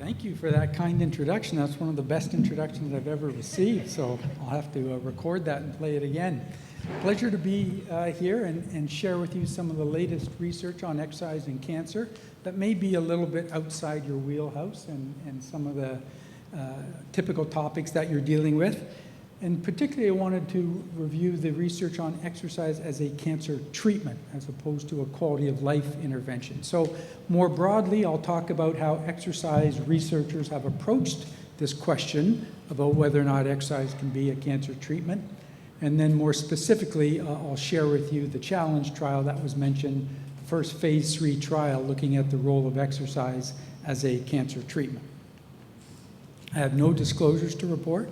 Thank you for that kind introduction. That's one of the best introductions I've ever received, so I'll have to record that and play it again. Pleasure to be here and share with you some of the latest research on exercise and cancer that may be a little bit outside your wheelhouse and some of the typical topics that you're dealing with. And particularly, I wanted to review the research on exercise as a cancer treatment as opposed to a quality of life intervention. So more broadly, I'll talk about how exercise researchers have approached this question about whether or not exercise can be a cancer treatment. And then more specifically, I'll share with you the challenge trial that was mentioned, the first phase 3 trial looking at the role of exercise as a cancer treatment. I have no disclosures to report.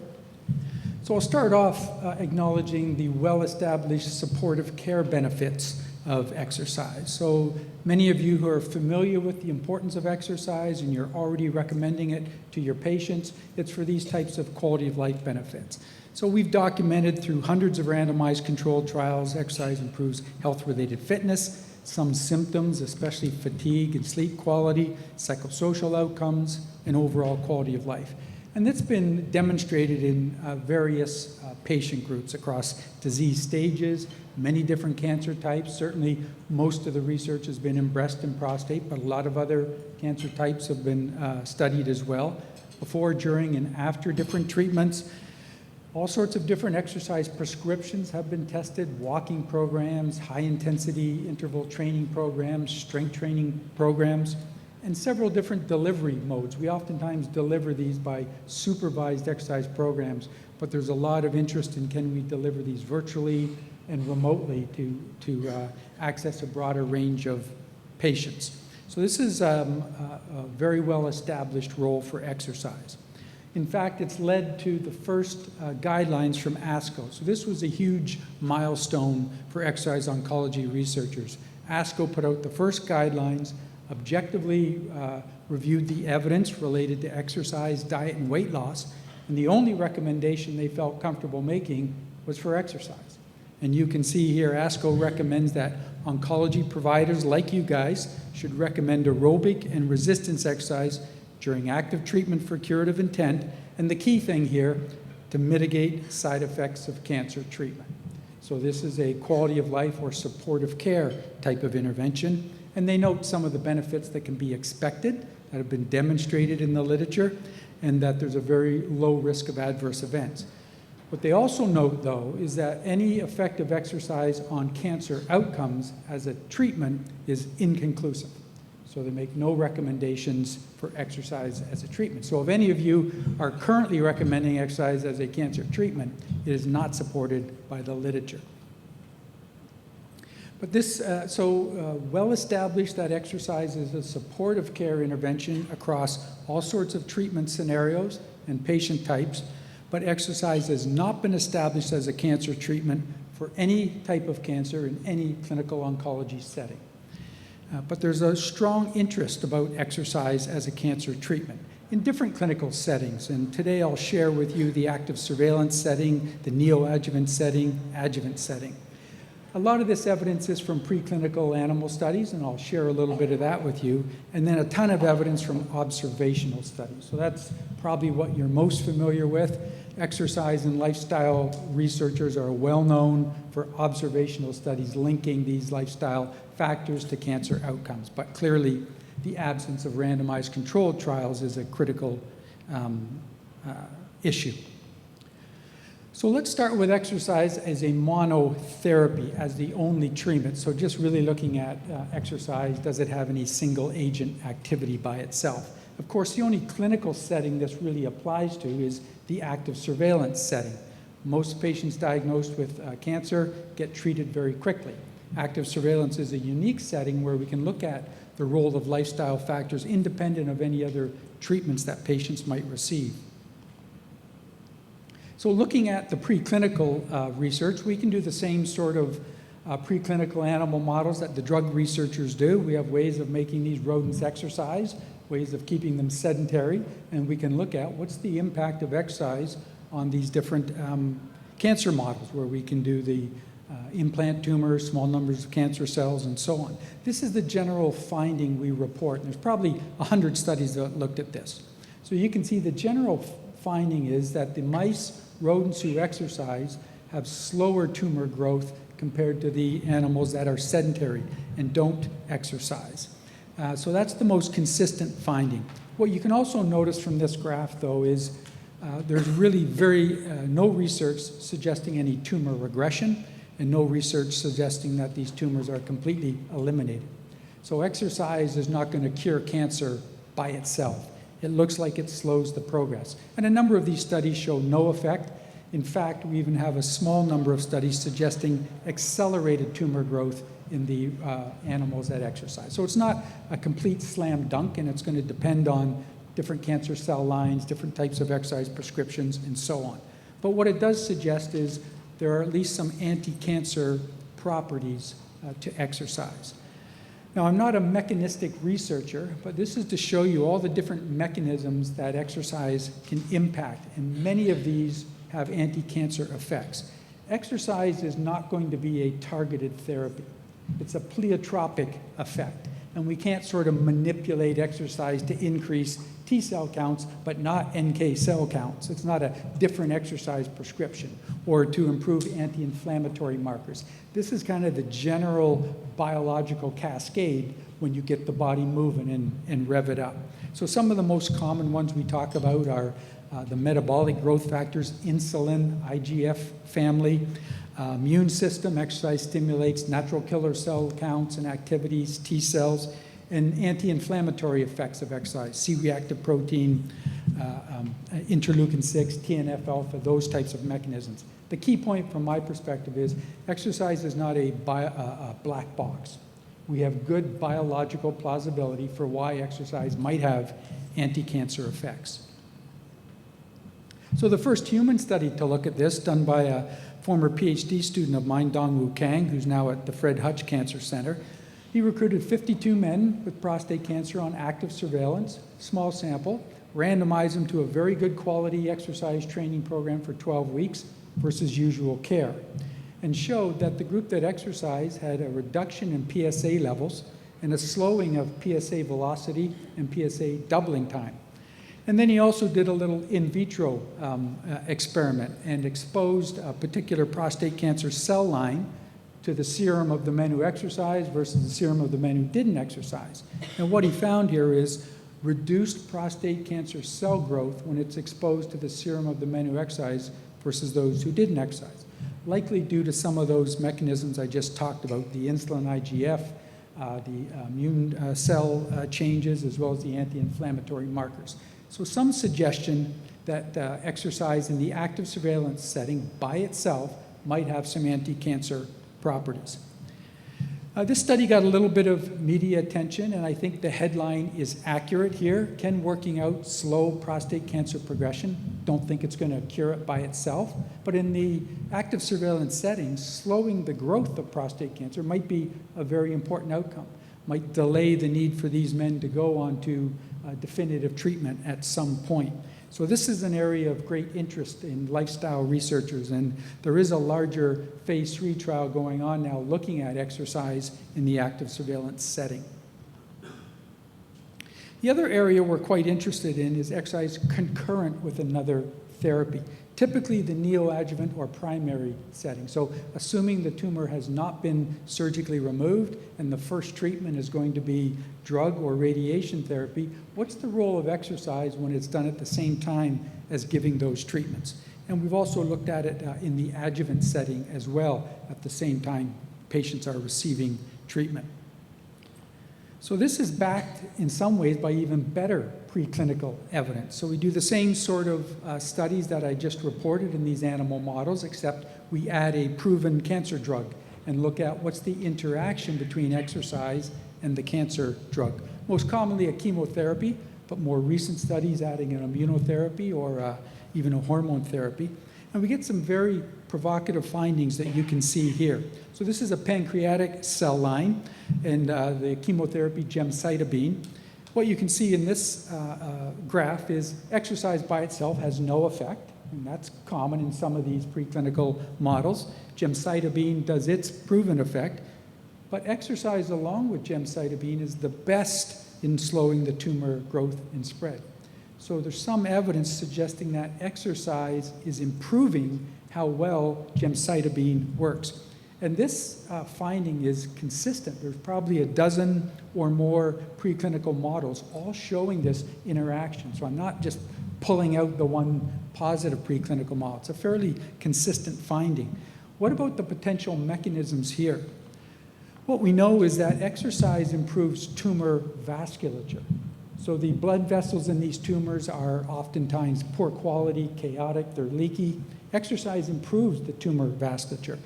So I'll start off acknowledging the well-established supportive care benefits of exercise. So many of you who are familiar with the importance of exercise and you're already recommending it to your patients, it's for these types of quality of life benefits. So we've documented through hundreds of randomized controlled trials, exercise improves health-related fitness, some symptoms, especially fatigue and sleep quality, psychosocial outcomes, and overall quality of life. And it's been demonstrated in various patient groups across disease stages, many different cancer types. Certainly, most of the research has been in breast and prostate, but a lot of other cancer types have been studied as well, before, during, and after different treatments. All sorts of different exercise prescriptions have been tested, walking programs, high-intensity interval training programs, strength training programs, and several different delivery modes. We oftentimes deliver these by supervised exercise programs, but there's a lot of interest in can we deliver these virtually and remotely to access a broader range of patients. So this is a very well-established role for exercise. In fact, it's led to the first guidelines from ASCO. So this was a huge milestone for exercise oncology researchers. ASCO put out the first guidelines, objectively reviewed the evidence related to exercise, diet, and weight loss, and the only recommendation they felt comfortable making was for exercise. And you can see here, ASCO recommends that oncology providers like you guys should recommend aerobic and resistance exercise during active treatment for curative intent, and the key thing here, to mitigate side effects of cancer treatment. So this is a quality of life or supportive care type of intervention. And they note some of the benefits that can be expected, that have been demonstrated in the literature, and that there's a very low risk of adverse events. What they also note, though, is that any effective exercise on cancer outcomes as a treatment is inconclusive. So they make no recommendations for exercise as a treatment. So if any of you are currently recommending exercise as a cancer treatment, it is not supported by the literature. But this, well established that exercise is a supportive care intervention across all sorts of treatment scenarios and patient types, but exercise has not been established as a cancer treatment for any type of cancer in any clinical oncology setting. But there's a strong interest about exercise as a cancer treatment in different clinical settings. And today I'll share with you the active surveillance setting, the neoadjuvant setting, adjuvant setting. A lot of this evidence is from preclinical animal studies, and I'll share a little bit of that with you, and then a ton of evidence from observational studies. So that's probably what you're most familiar with. Exercise and lifestyle researchers are well known for observational studies linking these lifestyle factors to cancer outcomes, but clearly the absence of randomized controlled trials is a critical issue. So let's start with exercise as a monotherapy, as the only treatment. So just really looking at exercise, does it have any single agent activity by itself? Of course, the only clinical setting this really applies to is the active surveillance setting. Most patients diagnosed with cancer get treated very quickly. Active surveillance is a unique setting where we can look at the role of lifestyle factors independent of any other treatments that patients might receive. So looking at the preclinical research, we can do the same sort of preclinical animal models that the drug researchers do. We have ways of making these rodents exercise, ways of keeping them sedentary, and we can look at what's the impact of exercise on these different cancer models where we can do the implant tumors, small numbers of cancer cells, and so on. This is the general finding we report. There's probably 100 studies that looked at this. So you can see the general finding is that the mice, rodents who exercise have slower tumor growth compared to the animals that are sedentary and don't exercise. So that's the most consistent finding. What you can also notice from this graph, though, is there's really no research suggesting any tumor regression and no research suggesting that these tumors are completely eliminated. So exercise is not going to cure cancer by itself. It looks like it slows the progress. And a number of these studies show no effect. In fact, we even have a small number of studies suggesting accelerated tumor growth in the animals that exercise. So it's not a complete slam dunk, and it's going to depend on different cancer cell lines, different types of exercise prescriptions, and so on. But what it does suggest is there are at least some anti-cancer properties to exercise. Now, I'm not a mechanistic researcher, but this is to show you all the different mechanisms that exercise can impact, and many of these have anti-cancer effects. Exercise is not going to be a targeted therapy. It's a pleiotropic effect, and we can't sort of manipulate exercise to increase T cell counts, but not NK cell counts. It's not a different exercise prescription, or to improve anti-inflammatory markers. This is kind of the general biological cascade when you get the body moving and rev it up. So some of the most common ones we talk about are the metabolic growth factors, insulin, IGF family, immune system. Exercise stimulates natural killer cell counts and activities, T cells, and anti-inflammatory effects of exercise, C-reactive protein, interleukin-6, TNF-alpha, those types of mechanisms. The key point from my perspective is exercise is not a black box. We have good biological plausibility for why exercise might have anti-cancer effects. So the first human study to look at this, done by a former Ph.D. student of mine, Dongwoo Kang, who's now at the Fred Hutch Cancer Center. He recruited 52 men with prostate cancer on active surveillance, small sample, randomized them to a very good quality exercise training program for 12 weeks versus usual care, and showed that the group that exercised had a reduction in PSA levels and a slowing of PSA velocity and PSA doubling time. And then he also did a little in vitro experiment and exposed a particular prostate cancer cell line to the serum of the men who exercised versus the serum of the men who didn't exercise. And what he found here is reduced prostate cancer cell growth when it's exposed to the serum of the men who exercised versus those who didn't exercise, likely due to some of those mechanisms I just talked about, the insulin IGF, the immune cell changes, as well as the anti-inflammatory markers. So some suggestion that exercise in the active surveillance setting by itself might have some anti-cancer properties. This study got a little bit of media attention, and I think the headline is accurate here. Can working out slow prostate cancer progression? Don't think it's going to cure it by itself, but in the active surveillance setting, slowing the growth of prostate cancer might be a very important outcome, might delay the need for these men to go on to definitive treatment at some point. So this is an area of great interest in lifestyle researchers, and there is a larger phase 3 trial going on now looking at exercise in the active surveillance setting. The other area we're quite interested in is exercise concurrent with another therapy, typically the neoadjuvant or primary setting. So assuming the tumor has not been surgically removed and the first treatment is going to be drug or radiation therapy, what's the role of exercise when it's done at the same time as giving those treatments? And we've also looked at it in the adjuvant setting as well at the same time patients are receiving treatment. So this is backed in some ways by even better preclinical evidence. So we do the same sort of studies that I just reported in these animal models, except we add a proven cancer drug and look at what's the interaction between exercise and the cancer drug. Most commonly a chemotherapy, but more recent studies adding an immunotherapy or even a hormone therapy. And we get some very provocative findings that you can see here. So this is a pancreatic cell line and the chemotherapy gemcitabine. What you can see in this graph is exercise by itself has no effect, and that's common in some of these preclinical models. Gemcitabine does its proven effect, but exercise along with gemcitabine is the best in slowing the tumor growth and spread. So there's some evidence suggesting that exercise is improving how well gemcitabine works. And this finding is consistent. There's probably a dozen or more preclinical models all showing this interaction. So I'm not just pulling out the one positive preclinical model. It's a fairly consistent finding. What about the potential mechanisms here? What we know is that exercise improves tumor vasculature. So the blood vessels in these tumors are oftentimes poor quality, chaotic, they're leaky. Exercise improves the tumor vasculature.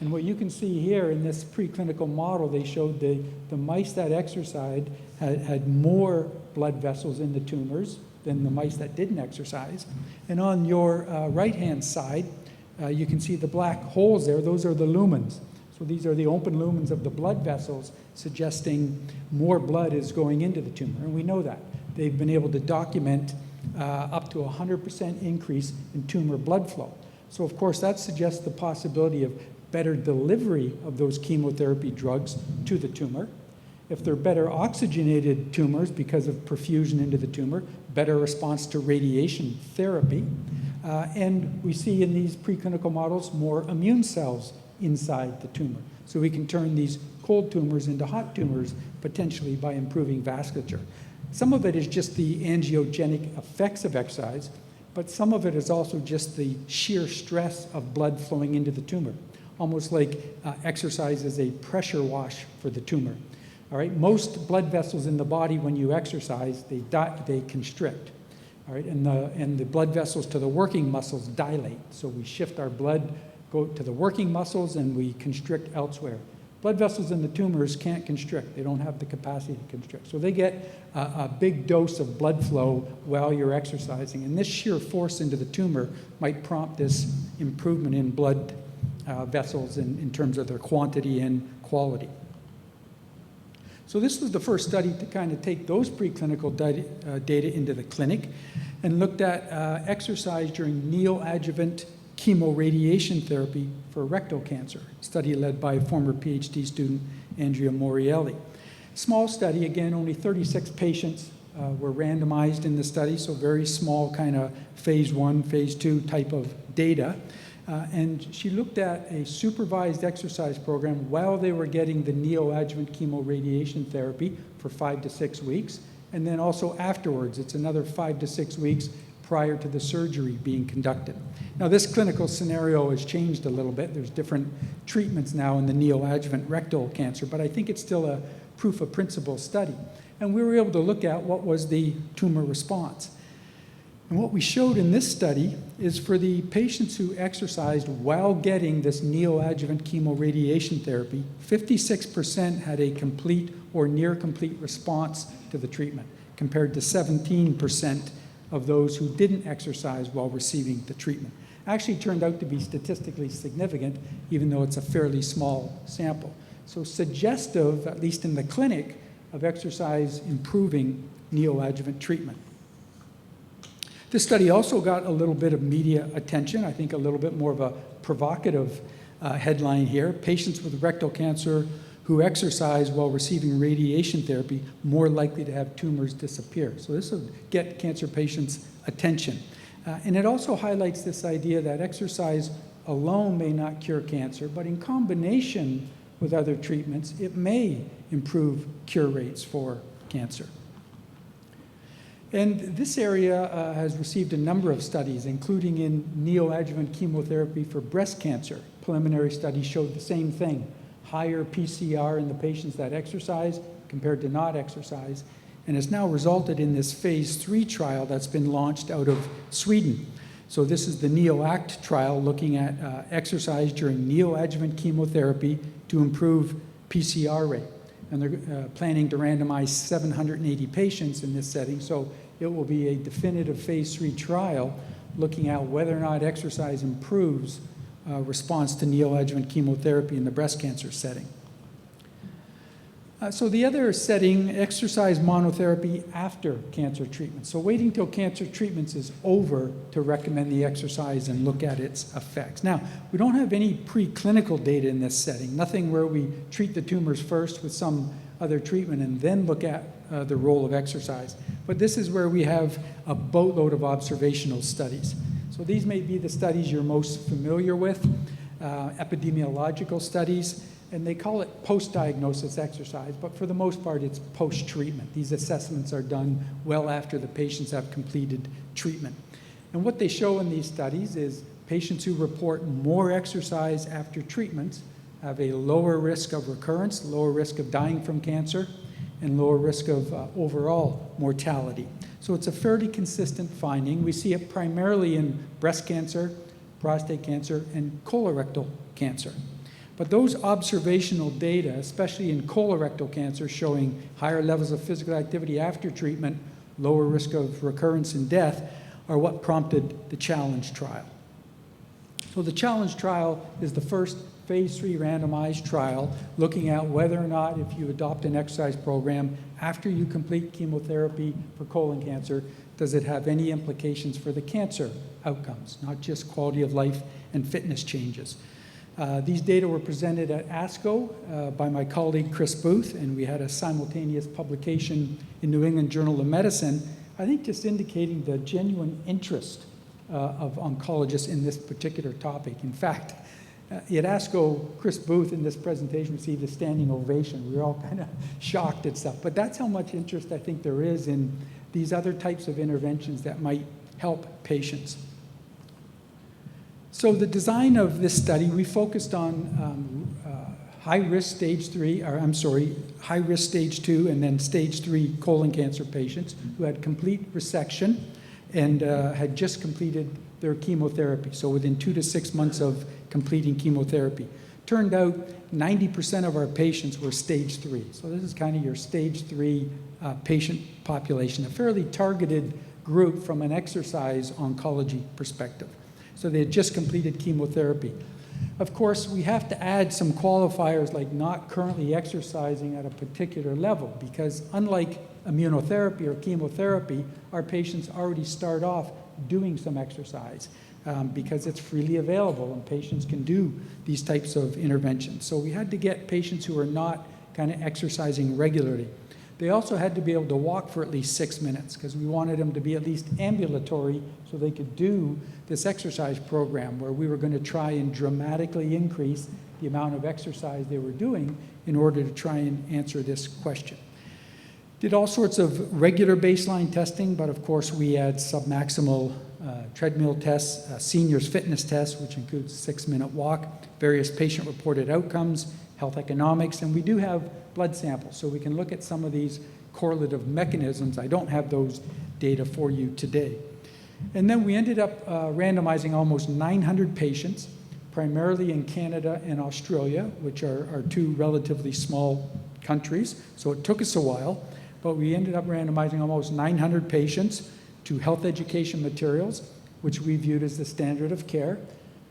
And what you can see here in this preclinical model, they showed the mice that exercised had more blood vessels in the tumors than the mice that didn't exercise. And on your right-hand side, you can see the black holes there. Those are the lumens. So these are the open lumens of the blood vessels, suggesting more blood is going into the tumor. And we know that. They've been able to document up to 100% increase in tumor blood flow. So of course, that suggests the possibility of better delivery of those chemotherapy drugs to the tumor. If they're better oxygenated tumors because of perfusion into the tumor, better response to radiation therapy. And we see in these preclinical models more immune cells inside the tumor. So we can turn these cold tumors into hot tumors potentially by improving vasculature. Some of it is just the angiogenic effects of exercise, but some of it is also just the sheer stress of blood flowing into the tumor, almost like exercise is a pressure wash for the tumor. All right, most blood vessels in the body when you exercise, they constrict. All right, and the blood vessels to the working muscles dilate. So we shift our blood, go to the working muscles, and we constrict elsewhere. Blood vessels in the tumors can't constrict. They don't have the capacity to constrict. So they get a big dose of blood flow while you're exercising. And this sheer force into the tumor might prompt this improvement in blood vessels in terms of their quantity and quality. So this was the first study to kind of take those preclinical data into the clinic and looked at exercise during neoadjuvant chemoradiation therapy for rectal cancer, a study led by former Ph.D. student Andrea Morielli. Small study, again, only 36 patients were randomized in the study, so very small kind of phase 1, phase 2 type of data. And she looked at a supervised exercise program while they were getting the neoadjuvant chemoradiation therapy for 5 to 6 weeks, and then also afterwards. It's another 5 to 6 weeks prior to the surgery being conducted. Now, this clinical scenario has changed a little bit. There's different treatments now in the neoadjuvant rectal cancer, but I think it's still a proof of principle study. And we were able to look at what was the tumor response. And what we showed in this study is for the patients who exercised while getting this neoadjuvant chemoradiation therapy, 56% had a complete or near complete response to the treatment, compared to 17% of those who didn't exercise while receiving the treatment. Actually turned out to be statistically significant, even though it's a fairly small sample. So suggestive, at least in the clinic, of exercise improving neoadjuvant treatment. This study also got a little bit of media attention, I think a little bit more of a provocative headline here. Patients with rectal cancer who exercise while receiving radiation therapy more likely to have tumors disappear. So this will get cancer patients' attention. And it also highlights this idea that exercise alone may not cure cancer, but in combination with other treatments, it may improve cure rates for cancer. And this area has received a number of studies, including in neoadjuvant chemotherapy for breast cancer. Preliminary studies showed the same thing, higher PCR in the patients that exercise compared to not exercise, and has now resulted in this phase 3 trial that's been launched out of Sweden. So this is the NEOACT trial looking at exercise during neoadjuvant chemotherapy to improve PCR rate. And they're planning to randomize 780 patients in this setting, so it will be a definitive phase 3 trial looking at whether or not exercise improves response to neoadjuvant chemotherapy in the breast cancer setting. So the other setting, exercise monotherapy after cancer treatment. So waiting till cancer treatments is over to recommend the exercise and look at its effects. Now, we don't have any preclinical data in this setting, nothing where we treat the tumors first with some other treatment and then look at the role of exercise. But this is where we have a boatload of observational studies. So these may be the studies you're most familiar with, epidemiological studies, and they call it post-diagnosis exercise, but for the most part it's post-treatment. These assessments are done well after the patients have completed treatment. And what they show in these studies is patients who report more exercise after treatments have a lower risk of recurrence, lower risk of dying from cancer, and lower risk of overall mortality. So it's a fairly consistent finding. We see it primarily in breast cancer, prostate cancer, and colorectal cancer. But those observational data, especially in colorectal cancer, showing higher levels of physical activity after treatment, lower risk of recurrence and death, are what prompted the challenge trial. So the challenge trial is the first phase 3 randomized trial looking at whether or not, if you adopt an exercise program after you complete chemotherapy for colon cancer, does it have any implications for the cancer outcomes, not just quality of life and fitness changes. These data were presented at ASCO by my colleague Chris Booth, and we had a simultaneous publication in New England Journal of Medicine, I think just indicating the genuine interest of oncologists in this particular topic. In fact, at ASCO, Chris Booth in this presentation received a standing ovation. We were all kind of shocked at stuff, but that's how much interest I think there is in these other types of interventions that might help patients. So the design of this study, we focused on high-risk stage 3, or I'm sorry, high-risk stage 2 and then stage 3 colon cancer patients who had complete resection and had just completed their chemotherapy. So within 2 to 6 months of completing chemotherapy. Turned out 90% of our patients were stage 3. So this is kind of your stage 3 patient population, a fairly targeted group from an exercise oncology perspective. So they had just completed chemotherapy. Of course, we have to add some qualifiers like not currently exercising at a particular level, because unlike immunotherapy or chemotherapy, our patients already start off doing some exercise because it's freely available and patients can do these types of interventions. So we had to get patients who are not kind of exercising regularly. They also had to be able to walk for at least 6 minutes because we wanted them to be at least ambulatory so they could do this exercise program where we were going to try and dramatically increase the amount of exercise they were doing in order to try and answer this question. Did all sorts of regular baseline testing, but of course we had submaximal treadmill tests, seniors fitness tests, which includes a 6-minute walk, various patient-reported outcomes, health economics, and we do have blood samples, so we can look at some of these correlative mechanisms. I don't have those data for you today. And then we ended up randomizing almost 900 patients, primarily in Canada and Australia, which are two relatively small countries, so it took us a while, but we ended up randomizing almost 900 patients to health education materials, which we viewed as the standard of care.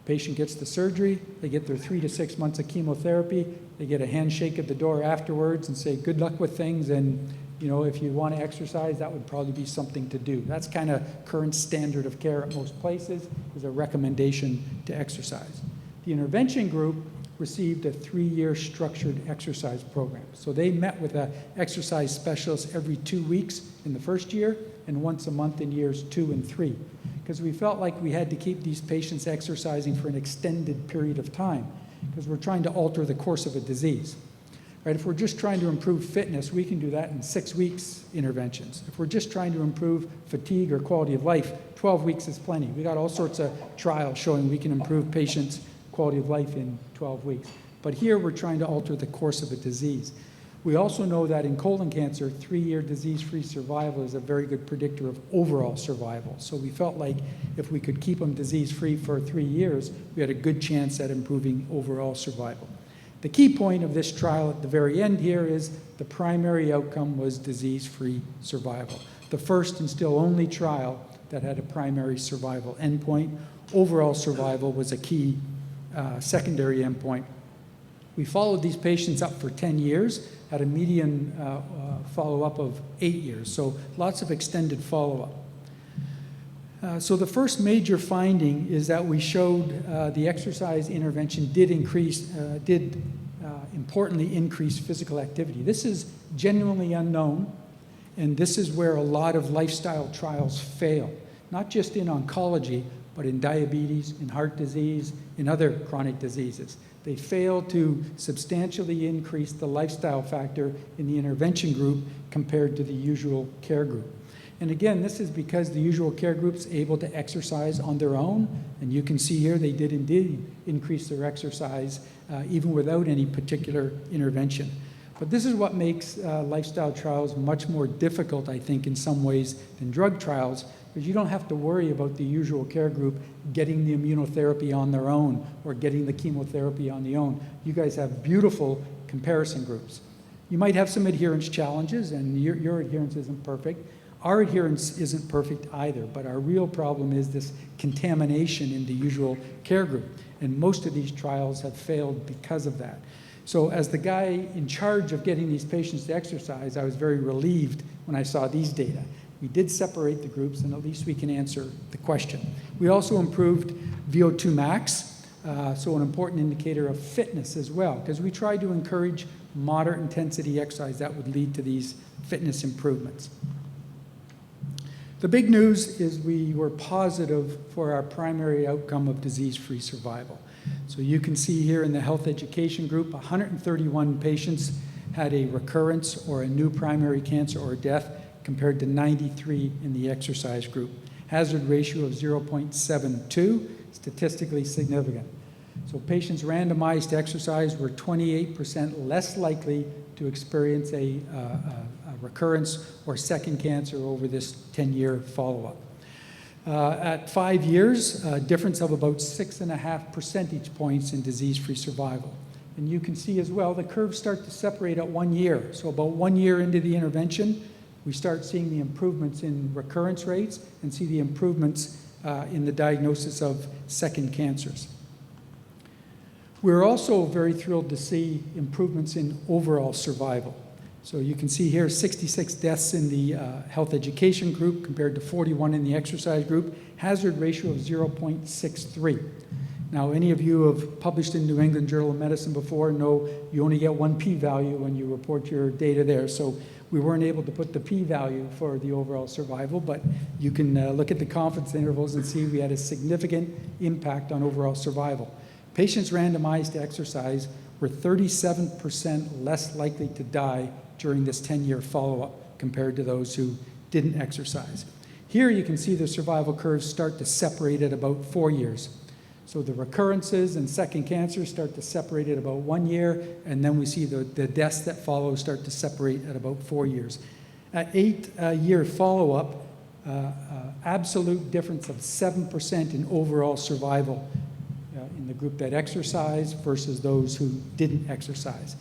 Patient gets the surgery, they get their 3 to 6 months of chemotherapy, they get a handshake at the door afterwards and say, good luck with things, and you know, if you want to exercise, that would probably be something to do. That's kind of current standard of care at most places, is a recommendation to exercise. The intervention group received a 3-year structured exercise program. So they met with an exercise specialist every 2 weeks in the first year and once a month in years 2 and 3. Because we felt like we had to keep these patients exercising for an extended period of time because we're trying to alter the course of a disease. Right? If we're just trying to improve fitness, we can do that in 6 weeks interventions. If we're just trying to improve fatigue or quality of life, 12 weeks is plenty. We got all sorts of trials showing we can improve patients' quality of life in 12 weeks. But here we're trying to alter the course of a disease. We also know that in colon cancer, 3-year disease-free survival is a very good predictor of overall survival. So we felt like if we could keep them disease-free for 3 years, we had a good chance at improving overall survival. The key point of this trial at the very end here is the primary outcome was disease-free survival. The first and still only trial that had a primary survival endpoint. Overall survival was a key secondary endpoint. We followed these patients up for 10 years, had a median follow-up of 8 years, so lots of extended follow-up. So the first major finding is that we showed the exercise intervention did improve importantly, increased physical activity. This is genuinely unknown, and this is where a lot of lifestyle trials fail, not just in oncology, but in diabetes, in heart disease, in other chronic diseases. They fail to substantially increase the lifestyle factor in the intervention group compared to the usual care group. And again, this is because the usual care group's able to exercise on their own, and you can see here they did indeed increase their exercise even without any particular intervention. But this is what makes lifestyle trials much more difficult, I think, in some ways than drug trials, because you don't have to worry about the usual care group getting the immunotherapy on their own or getting the chemotherapy on their own. You guys have beautiful comparison groups. You might have some adherence challenges, and your adherence isn't perfect. Our adherence isn't perfect either, but our real problem is this contamination in the usual care group. And most of these trials have failed because of that. So as the guy in charge of getting these patients to exercise, I was very relieved when I saw these data. We did separate the groups, and at least we can answer the question. We also improved VO2 max, so an important indicator of fitness as well, because we tried to encourage moderate intensity exercise that would lead to these fitness improvements. The big news is we were positive for our primary outcome of disease-free survival. So you can see here in the health education group, 131 patients had a recurrence or a new primary cancer or death, compared to 93 in the exercise group. Hazard ratio of 0.72, statistically significant. So patients randomized to exercise were 28% less likely to experience a recurrence or second cancer over this 10-year follow-up. At 5 years, a difference of about 6.5 percentage points in disease-free survival. And you can see as well, the curves start to separate at 1 year. So about 1 year into the intervention, we start seeing the improvements in recurrence rates and see the improvements in the diagnosis of second cancers. We're also very thrilled to see improvements in overall survival. So you can see here 66 deaths in the health education group compared to 41 in the exercise group, hazard ratio of 0.63. Now, any of you who have published in New England Journal of Medicine before know you only get one p-value when you report your data there. So we weren't able to put the p-value for the overall survival, but you can look at the confidence intervals and see we had a significant impact on overall survival. Patients randomized to exercise were 37% less likely to die during this 10-year follow-up compared to those who didn't exercise. Here you can see the survival curves start to separate at about 4 years. So the recurrences and second cancers start to separate at about 1 year, and then we see the deaths that follow start to separate at about 4 years. At 8-year follow-up, absolute difference of 7% in overall survival in the group that exercised versus those who didn't exercise.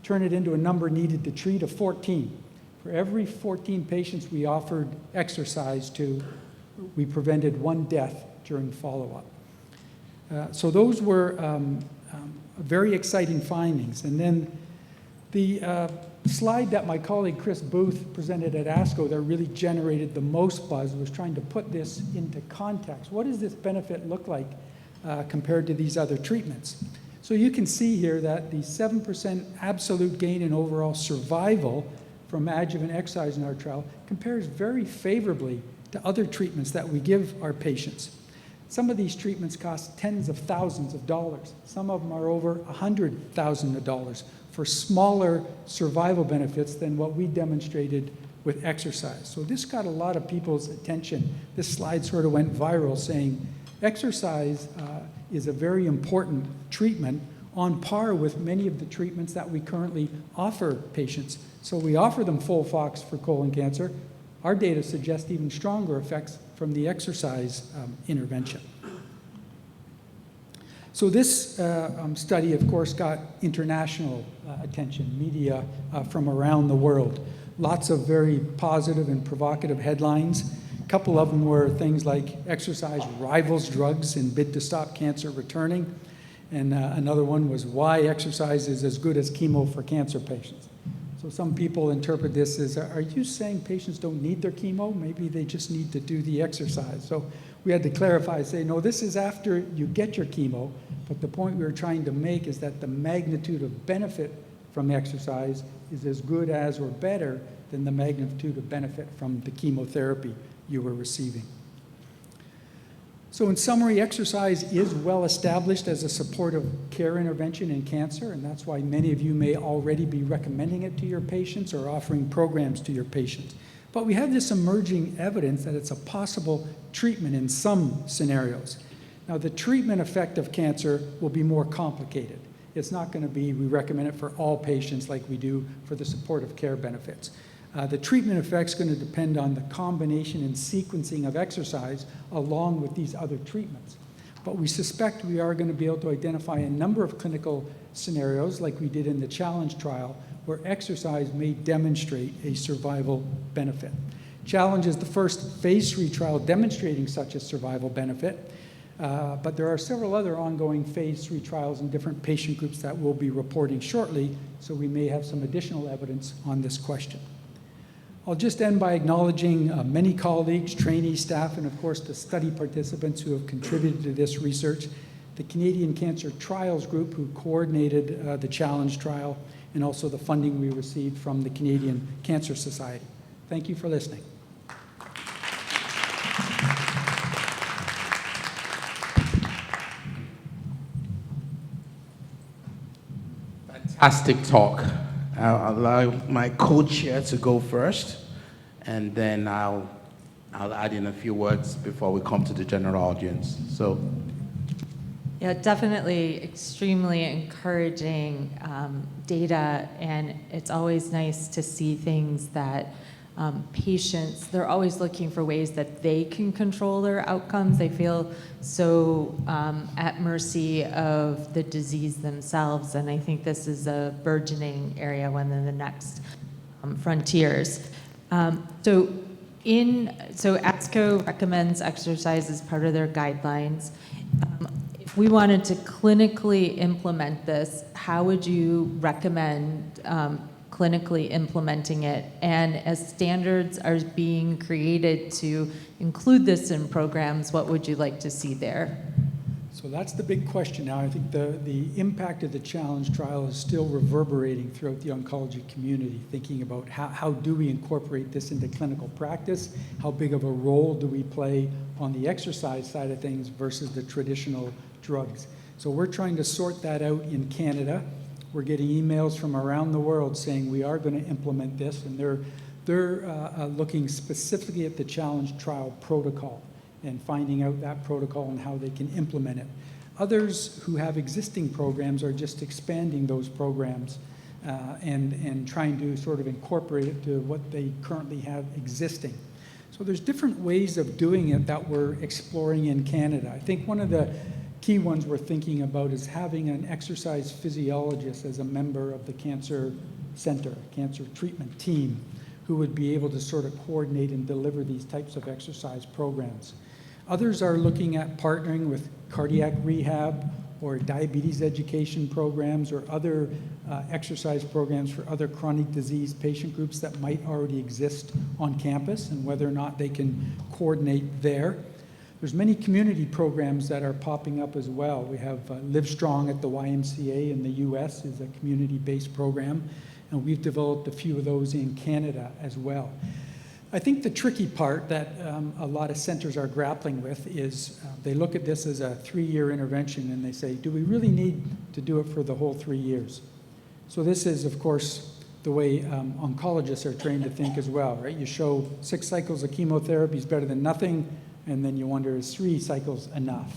Turn it into a number needed to treat of 14. For every 14 patients we offered exercise to, we prevented 1 death during follow-up. So those were very exciting findings. And then the slide that my colleague Chris Booth presented at ASCO that really generated the most buzz was trying to put this into context. What does this benefit look like compared to these other treatments? So you can see here that the 7% absolute gain in overall survival from adjuvant exercise in our trial compares very favorably to other treatments that we give our patients. Some of these treatments cost tens of thousands of dollars. Some of them are over $100,000 for smaller survival benefits than what we demonstrated with exercise. So this got a lot of people's attention. This slide sort of went viral saying exercise is a very important treatment on par with many of the treatments that we currently offer patients. So we offer them FOLFOX for colon cancer. Our data suggest even stronger effects from the exercise intervention. So this study, of course, got international attention, media from around the world. Lots of very positive and provocative headlines. A couple of them were things like exercise rivals drugs in bid to stop cancer returning. And another one was why exercise is as good as chemo for cancer patients. So some people interpret this as, are you saying patients don't need their chemo? Maybe they just need to do the exercise. So we had to clarify, say, no, this is after you get your chemo, but the point we were trying to make is that the magnitude of benefit from exercise is as good as or better than the magnitude of benefit from the chemotherapy you were receiving. So in summary, exercise is well established as a supportive care intervention in cancer, and that's why many of you may already be recommending it to your patients or offering programs to your patients. But we have this emerging evidence that it's a possible treatment in some scenarios. Now, the treatment effect of cancer will be more complicated. It's not going to be, we recommend it for all patients like we do for the supportive care benefits. The treatment effect is going to depend on the combination and sequencing of exercise along with these other treatments. But we suspect we are going to be able to identify a number of clinical scenarios, like we did in the challenge trial, where exercise may demonstrate a survival benefit. Challenge is the first phase 3 trial demonstrating such a survival benefit, but there are several other ongoing phase 3 trials in different patient groups that we'll be reporting shortly, so we may have some additional evidence on this question. I'll just end by acknowledging many colleagues, trainee staff, and of course the study participants who have contributed to this research, the Canadian Cancer Trials Group who coordinated the challenge trial, and also the funding we received from the Canadian Cancer Society. Thank you for listening. Fantastic talk. I'll allow my co-chair to go first, and then I'll add in a few words before we come to the general audience. So, yeah, definitely extremely encouraging data, and it's always nice to see things that patients, they're always looking for ways that they can control their outcomes. They feel so at mercy of the disease themselves, and I think this is a burgeoning area, one of the next frontiers. So ASCO recommends exercise as part of their guidelines. If we wanted to clinically implement this, how would you recommend clinically implementing it? And as standards are being created to include this in programs, what would you like to see there? So that's the big question now. I think the impact of the challenge trial is still reverberating throughout the oncology community, thinking about how do we incorporate this into clinical practice? How big of a role do we play on the exercise side of things versus the traditional drugs? So we're trying to sort that out in Canada. We're getting emails from around the world saying we are going to implement this, and they're looking specifically at the challenge trial protocol and finding out that protocol and how they can implement it. Others who have existing programs are just expanding those programs and trying to sort of incorporate it to what they currently have existing. So there's different ways of doing it that we're exploring in Canada. I think one of the key ones we're thinking about is having an exercise physiologist as a member of the cancer center, cancer treatment team, who would be able to sort of coordinate and deliver these types of exercise programs. Others are looking at partnering with cardiac rehab or diabetes education programs or other exercise programs for other chronic disease patient groups that might already exist on campus, and whether or not they can coordinate there. There's many community programs that are popping up as well. We have Live Strong at the YMCA in the US is a community-based program, and we've developed a few of those in Canada as well. I think the tricky part that a lot of centers are grappling with is they look at this as a 3-year intervention and they say, do we really need to do it for the whole 3 years? So this is, of course, the way oncologists are trained to think as well, right? You show 6 cycles of chemotherapy is better than nothing, and then you wonder, is 3 cycles enough?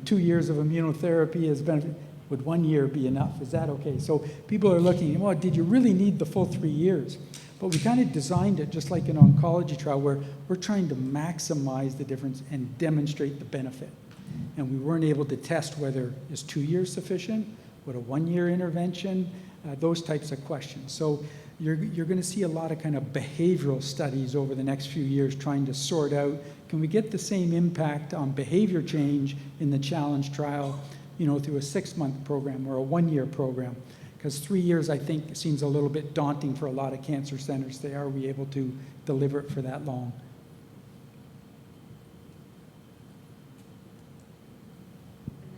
2 years of immunotherapy is benefit. Would 1 year be enough? Is that okay? So people are looking, well, did you really need the full 3 years? But we kind of designed it just like an oncology trial where we're trying to maximize the difference and demonstrate the benefit. And we weren't able to test whether is 2 years sufficient, would a 1-year intervention, those types of questions. So you're going to see a lot of kind of behavioral studies over the next few years trying to sort out, can we get the same impact on behavior change in the challenge trial, through a 6-month program or a 1-year program? Because 3 years, I think, seems a little bit daunting for a lot of cancer centers. Are we able to deliver it for that long?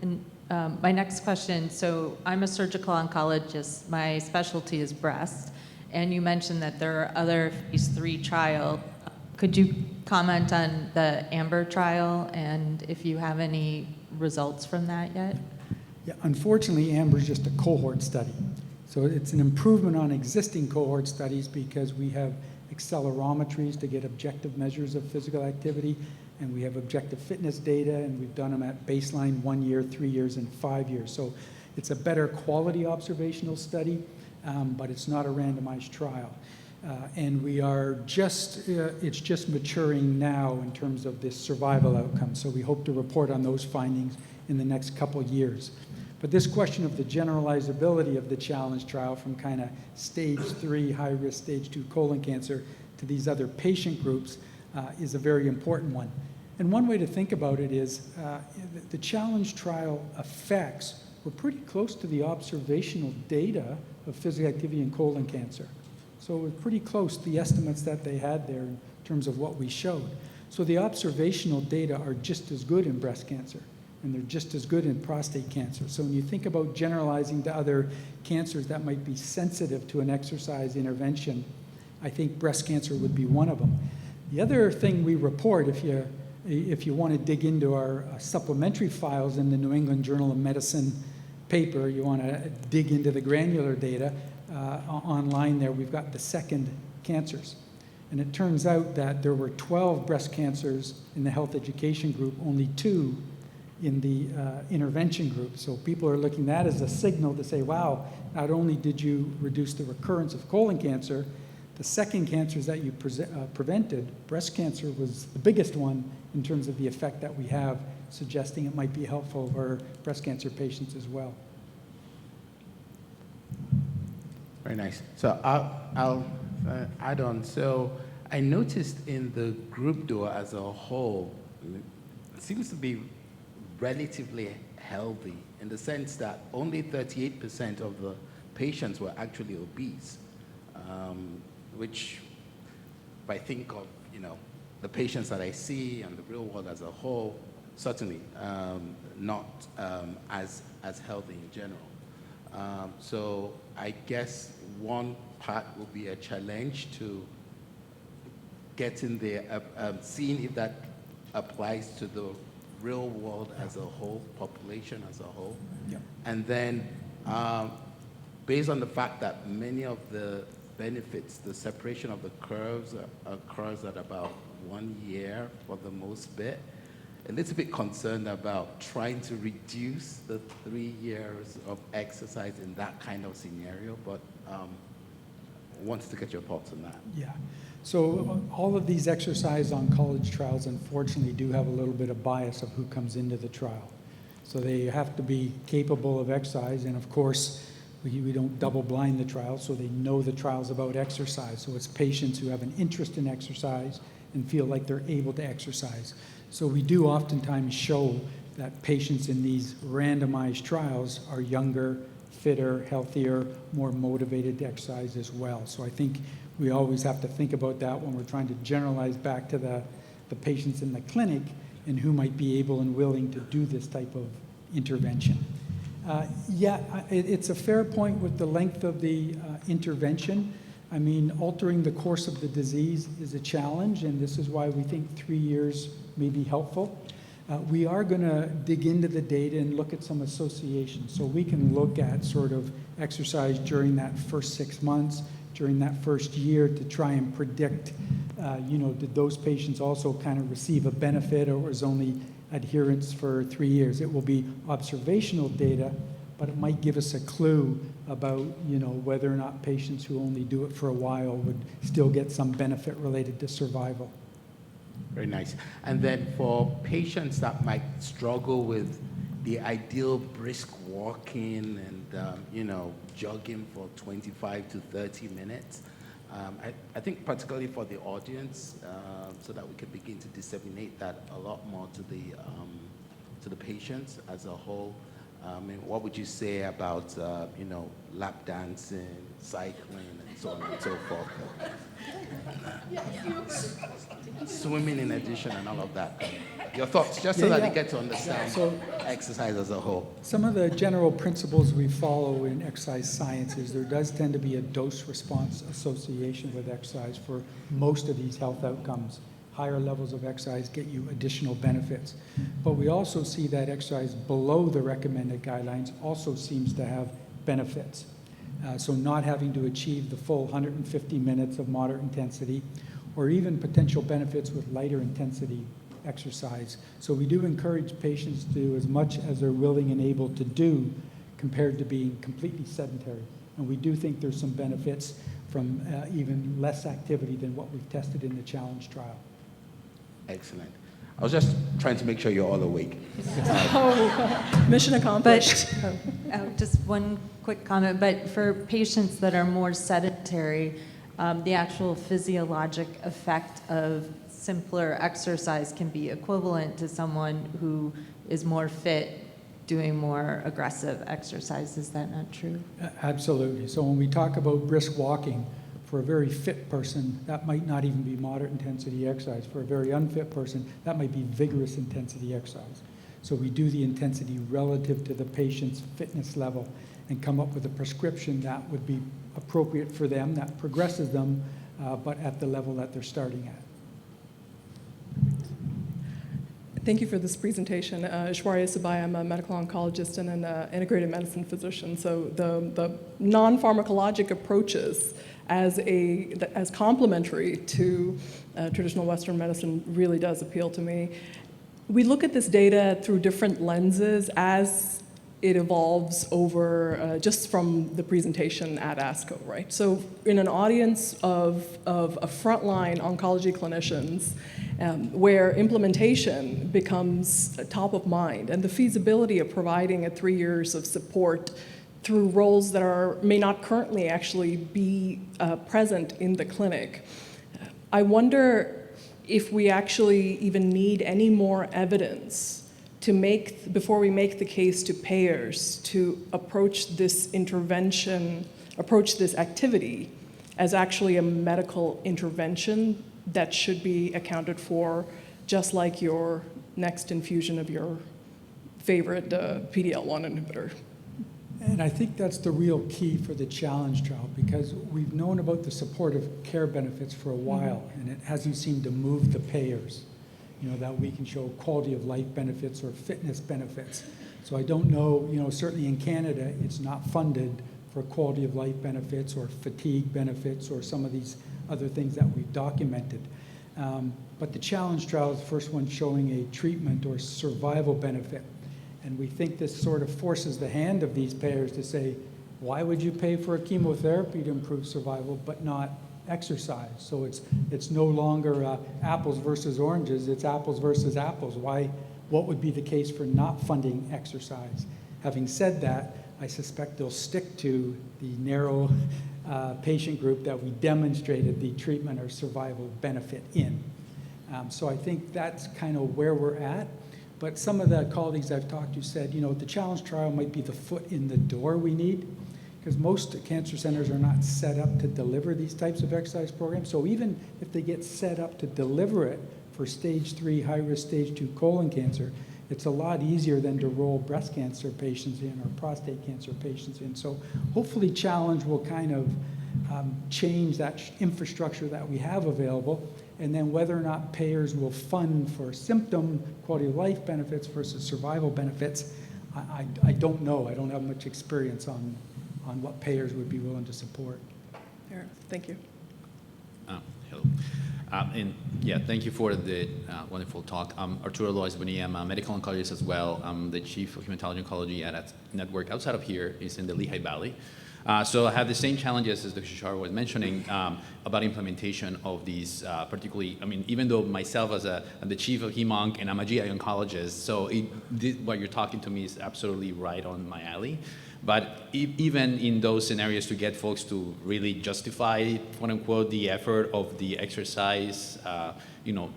And My next question, so I'm a surgical oncologist. My specialty is breast. And you mentioned that there are other phase 3 trials. Could you comment on the AMBER trial and if you have any results from that yet? Yeah, unfortunately, AMBER is just a cohort study. So it's an improvement on existing cohort studies because we have accelerometries to get objective measures of physical activity, and we have objective fitness data, and we've done them at baseline 1 year, 3 years, and 5 years. So it's a better quality observational study, but it's not a randomized trial. And we are just, it's just maturing now in terms of this survival outcome. So we hope to report on those findings in the next couple years. But this question of the generalizability of the challenge trial from kind of stage 3, high-risk stage 2 colon cancer to these other patient groups is a very important one. And one way to think about it is the challenge trial effects were pretty close to the observational data of physical activity in colon cancer. So it was pretty close to the estimates that they had there in terms of what we showed. So the observational data are just as good in breast cancer, and they're just as good in prostate cancer. So when you think about generalizing to other cancers that might be sensitive to an exercise intervention, I think breast cancer would be one of them. The other thing we report, if you want to dig into our supplementary files in the New England Journal of Medicine paper, you want to dig into the granular data online there, we've got the second cancers. And it turns out that there were 12 breast cancers in the health education group, only 2 in the intervention group. So people are looking at that as a signal to say, wow, not only did you reduce the recurrence of colon cancer, the second cancers that you prevented, breast cancer was the biggest one in terms of the effect that we have, suggesting it might be helpful for breast cancer patients as well. Very nice. So I'll add on. So I noticed in the group though as a whole, it seems to be relatively healthy in the sense that only 38% of the patients were actually obese, which if I think of, the patients that I see and the real world as a whole, certainly not as healthy in general. So I guess one part will be a challenge to getting there, seeing if that applies to the real world as a whole, population as a whole. Yep. And then based on the fact that many of the benefits, the separation of the curves occurs at about 1 year for the most bit, a little bit concerned about trying to reduce the 3 years of exercise in that kind of scenario, but wanted to get your thoughts on that. Yeah. So all of these exercise oncology trials, unfortunately, do have a little bit of bias of who comes into the trial. So they have to be capable of exercise, and of course, we don't double blind the trial, so they know the trial's about exercise. So it's patients who have an interest in exercise and feel like they're able to exercise. So we do oftentimes show that patients in these randomized trials are younger, fitter, healthier, more motivated to exercise as well. So I think we always have to think about that when we're trying to generalize back to the patients in the clinic and who might be able and willing to do this type of intervention. It's a fair point with the length of the intervention. I mean, altering the course of the disease is a challenge, and this is why we think 3 years may be helpful. We are going to dig into the data and look at some associations. So we can look at sort of exercise during that first 6 months, during that first year to try and predict, did those patients also kind of receive a benefit, or was only adherence for 3 years? It will be observational data, but it might give us a clue about, whether or not patients who only do it for a while would still get some benefit related to survival. Very nice. And then for patients that might struggle with the ideal brisk walking and, jogging for 25 to 30 minutes, I think particularly for the audience, so that we can begin to disseminate that a lot more to the patients as a whole. What would you say about, lap dancing, cycling, and so on and so forth? Swimming in addition and all of that. your thoughts, just so Yeah, that yeah. they get to understand So- exercise as a whole. Some of the general principles we follow in exercise science is there does tend to be a dose-response association with exercise for most of these health outcomes. Higher levels of exercise get you additional benefits. But we also see that exercise below the recommended guidelines also seems to have benefits. So not having to achieve the full 150 minutes of moderate intensity, or even potential benefits with lighter intensity exercise. So we do encourage patients to do as much as they're willing and able to do compared to being completely sedentary. And we do think there's some benefits from even less activity than what we've tested in the challenge trial. Excellent. I was just trying to make sure you're all awake. Mission accomplished. Just one quick comment, but for patients that are more sedentary, the actual physiologic effect of simpler exercise can be equivalent to someone who is more fit doing more aggressive exercise. Is that not true? Absolutely. So when we talk about brisk walking, for a very fit person, that might not even be moderate intensity exercise. For a very unfit person, that might be vigorous intensity exercise. So we do the intensity relative to the patient's fitness level and come up with a prescription that would be appropriate for them, that progresses them, but at the level that they're starting at. Thank you for this presentation. Ishwarya Sabai, I'm a medical oncologist and an integrated medicine physician. So the non-pharmacologic approaches as complementary to traditional Western medicine really does appeal to me. We look at this data through different lenses as it evolves over just from the presentation at ASCO, right? So in an audience of a frontline oncology clinicians, where implementation becomes top of mind and the feasibility of providing 3 years of support through roles that may not currently actually be present in the clinic. I wonder if we actually even need any more evidence before we make the case to payers to approach this intervention, approach this activity as actually a medical intervention that should be accounted for, just like your next infusion of your favorite PD-L1 inhibitor. And I think that's the real key for the challenge trial, because we've known about the supportive care benefits for a while, and it hasn't seemed to move the payers, that we can show quality of life benefits or fitness benefits. So I don't know, certainly in Canada, it's not funded for quality of life benefits or fatigue benefits or some of these other things that we've documented. But the challenge trial is the first one showing a treatment or survival benefit. And we think this sort of forces the hand of these payers to say, why would you pay for a chemotherapy to improve survival but not exercise? So it's no longer apples versus oranges, it's apples versus apples. What would be the case for not funding exercise? Having said that, I suspect they'll stick to the narrow patient group that we demonstrated the treatment or survival benefit in. So I think that's kind of where we're at. But some of the colleagues I've talked to said, the challenge trial might be the foot in the door we need, because most cancer centers are not set up to deliver these types of exercise programs. So even if they get set up to deliver it for stage 3, high-risk stage 2 colon cancer, it's a lot easier than to roll breast cancer patients in or prostate cancer patients in. So hopefully challenge will kind of change that infrastructure that we have available. And then whether or not payers will fund for symptom quality of life benefits versus survival benefits, I don't know. I don't have much experience on what payers would be willing to support. Fair enough. Thank you. Hello. And yeah, thank you for the wonderful talk. Arturo Lois Bonilla, I'm a medical oncologist as well. I'm the chief of hematology oncology at a network outside of here. It's in the Lehigh Valley. So I have the same challenges as Dr. Shah was mentioning about implementation of these, particularly, even though myself I'm the chief of hem-onc and I'm a GI oncologist, so what you're talking to me is absolutely right on my alley. But even in those scenarios, to get folks to really justify, quote unquote, the effort of the exercise,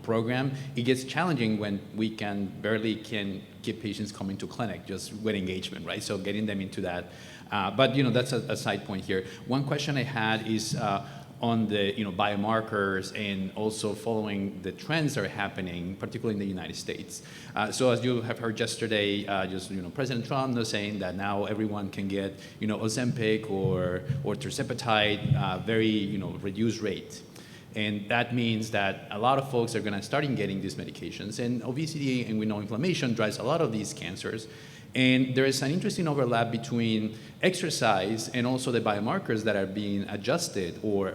program, it gets challenging when we barely can keep patients coming to clinic just with engagement, right? So getting them into that. But that's a side point here. One question I had is, on the biomarkers and also following the trends that are happening, particularly in the United States. So as you have heard yesterday, President Trump was saying that now everyone can get Ozempic or tirzepatide, very reduced rate. And that means that a lot of folks are going to start getting these medications. And obesity, and we know inflammation, drives a lot of these cancers. And there is an interesting overlap between exercise and also the biomarkers that are being adjusted or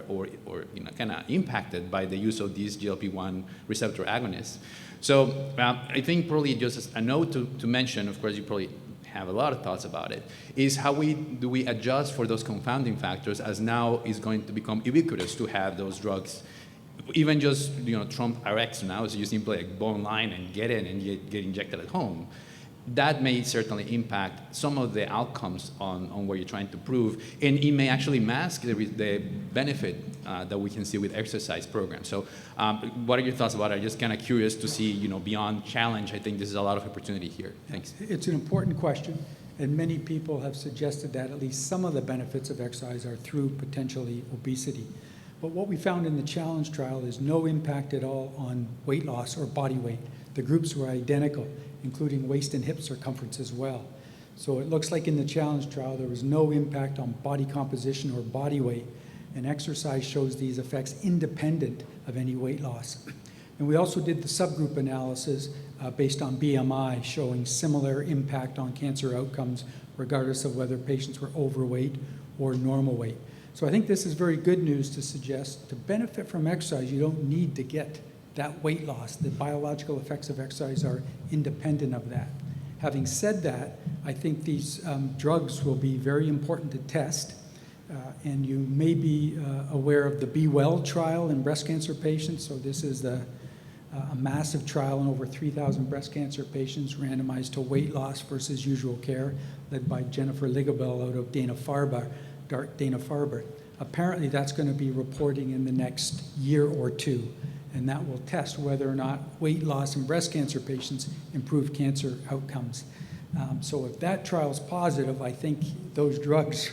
kind of impacted by the use of these GLP-1 receptor agonists. So I think probably just as a note to mention, of course, you probably have a lot of thoughts about it, is how do we adjust for those confounding factors, as now is going to become ubiquitous to have those drugs. Even just Trump Rx now is you simply like go online and get in and get injected at home. That may certainly impact some of the outcomes on what you're trying to prove, and it may actually mask the benefit that we can see with exercise programs. So what are your thoughts about it? I'm just kind of curious to see, beyond challenge, I think this is a lot of opportunity here. Thanks. It's an important question, and many people have suggested that at least some of the benefits of exercise are through potentially obesity. But what we found in the challenge trial is no impact at all on weight loss or body weight. The groups were identical, including waist and hip circumference as well. So it looks like in the challenge trial there was no impact on body composition or body weight, and exercise shows these effects independent of any weight loss. And we also did the subgroup analysis based on BMI, showing similar impact on cancer outcomes regardless of whether patients were overweight or normal weight. So I think this is very good news to suggest to benefit from exercise, you don't need to get that weight loss. The biological effects of exercise are independent of that. Having said that, I think these drugs will be very important to test. And you may be aware of the Be Well trial in breast cancer patients. So this is a massive trial in over 3,000 breast cancer patients randomized to weight loss versus usual care, led by Jennifer Ligabel out of Dana-Farber. Apparently that's going to be reporting in the next year or two, and that will test whether or not weight loss in breast cancer patients improve cancer outcomes. So if that trial is positive, I think those drugs,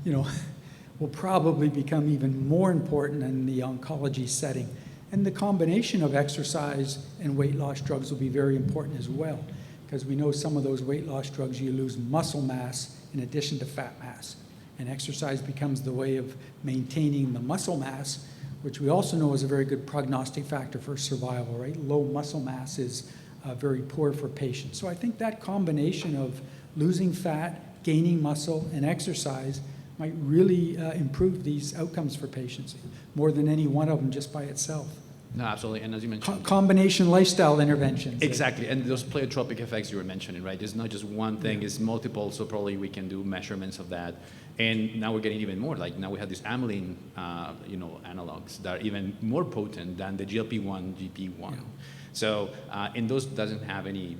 will probably become even more important in the oncology setting. And the combination of exercise and weight loss drugs will be very important as well, because we know some of those weight loss drugs, you lose muscle mass in addition to fat mass. And exercise becomes the way of maintaining the muscle mass, which we also know is a very good prognostic factor for survival, right? Low muscle mass is very poor for patients. So I think that combination of losing fat, gaining muscle, and exercise might really improve these outcomes for patients, more than any one of them just by itself. No, absolutely, and as you mentioned, combination lifestyle interventions. Exactly, and those pleiotropic effects you were mentioning, right? It's not just one thing; it's multiple. So probably we can do measurements of that. And now we're getting even more. Like now we have these amylin, analogs that are even more potent than the GLP-1, GP-1. Yeah. So, and those doesn't have any,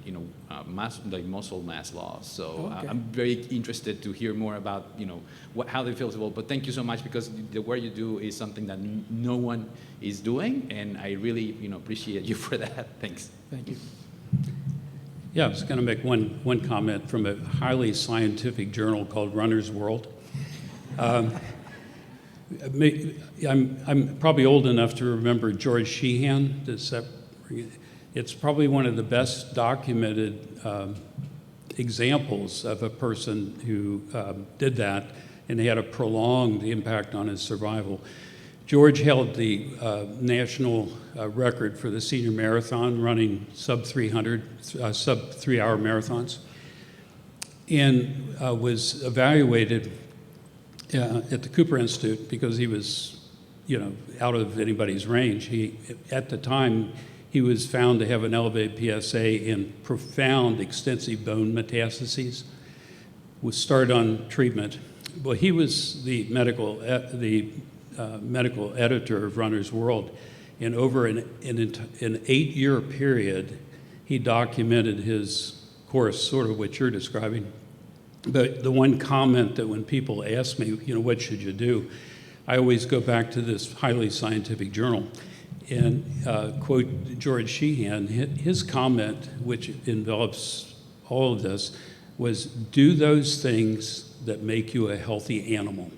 muscle mass loss. So okay. I'm very interested to hear more about, how they feel. Well, but thank you so much, because the work you do is something that no one is doing, and I really, appreciate you for that. Thanks. Thank you. Yeah, I was going to make one comment from a highly scientific journal called Runner's World. I'm probably old enough to remember George Sheehan. It's probably one of the best documented examples of a person who did that, and he had a prolonged impact on his survival. George held the national record for the senior marathon, running sub 3 hour marathons, and was evaluated at the Cooper Institute because he was, out of anybody's range. At the time, he was found to have an elevated PSA and profound extensive bone metastases. Was started on treatment. Well, he was the medical editor of Runner's World, and over an 8-year period, he documented his course, sort of what you're describing. But the one comment that when people ask me, what should you do, I always go back to this highly scientific journal and quote George Sheehan. His comment, which envelops all of this, was do those things that make you a healthy animal.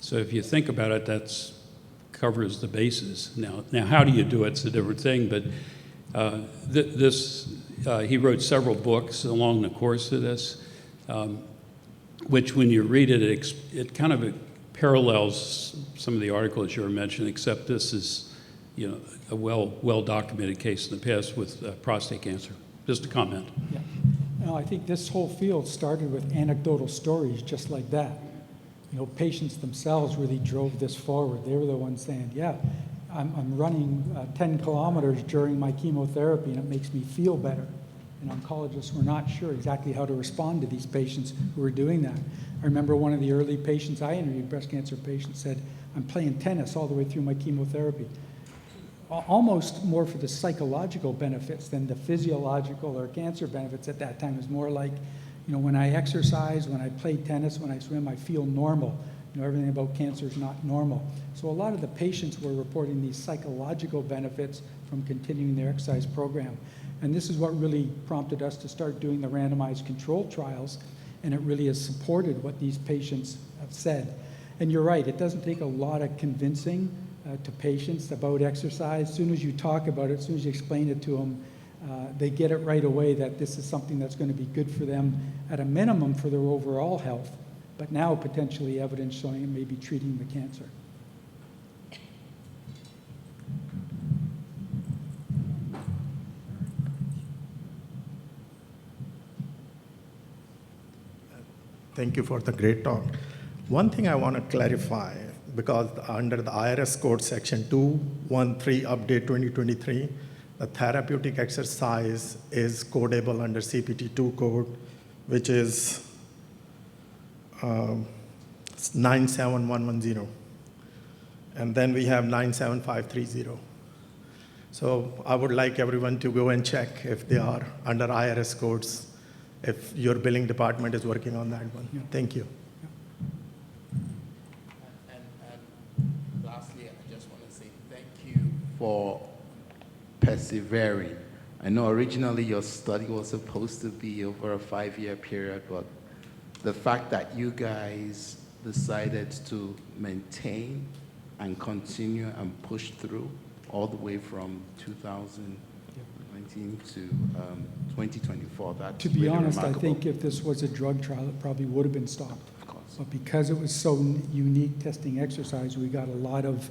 So if you think about it, that's covers the bases. Now how do you do it? It's a different thing, but he wrote several books along the course of this, which when you read it, it kind of parallels some of the articles you were mentioning, except this is, you know, a well-documented case in the past with prostate cancer. Just a comment. Yeah. No, I think this whole field started with anecdotal stories just like that. You know, patients themselves really drove this forward. They were the ones saying, yeah, I'm running 10 kilometers during my chemotherapy and it makes me feel better. And oncologists were not sure exactly how to respond to these patients who were doing that. I remember one of the early patients I interviewed, breast cancer patient, said, I'm playing tennis all the way through my chemotherapy. Almost more for the psychological benefits than the physiological or cancer benefits at that time. It was more like, you know, when I exercise, when I play tennis, when I swim, I feel normal. You know, everything about cancer is not normal. So a lot of the patients were reporting these psychological benefits from continuing their exercise program. And this is what really prompted us to start doing the randomized control trials, and it really has supported what these patients have said. And you're right, it doesn't take a lot of convincing to patients about exercise. As soon as you talk about it, as soon as you explain it to them, they get it right away that this is something that's going to be good for them at a minimum for their overall health, but now potentially evidence showing it may be treating the cancer. Thank you for the great talk. One thing I want to clarify, because under the IRS code section 213 update 2023, the therapeutic exercise is codable under CPT2 code, which is 97110. And then we have 97530. So I would like everyone to go and check if they are under IRS codes, if your billing department is working on that one. Yeah. Thank you. And lastly, I just want to say thank you for persevering. I know originally your study was supposed to be over a 5-year period, but the fact that you guys decided to maintain and continue and push through all the way from 2019 to 2024, that's To be really honest, remarkable. I think if this was a drug trial, it probably would have been stopped. Of course. But because it was so unique testing exercise, we got a lot of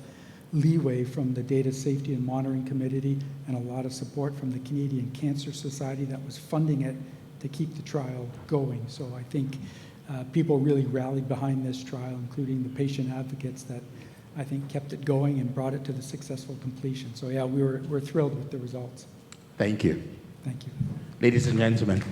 leeway from the Data Safety and Monitoring Committee and a lot of support from the Canadian Cancer Society that was funding it to keep the trial going. So I think people really rallied behind this trial, including the patient advocates that I think kept it going and brought it to the successful completion. So yeah, we're thrilled with the results. Thank you. Thank you. Ladies and gentlemen.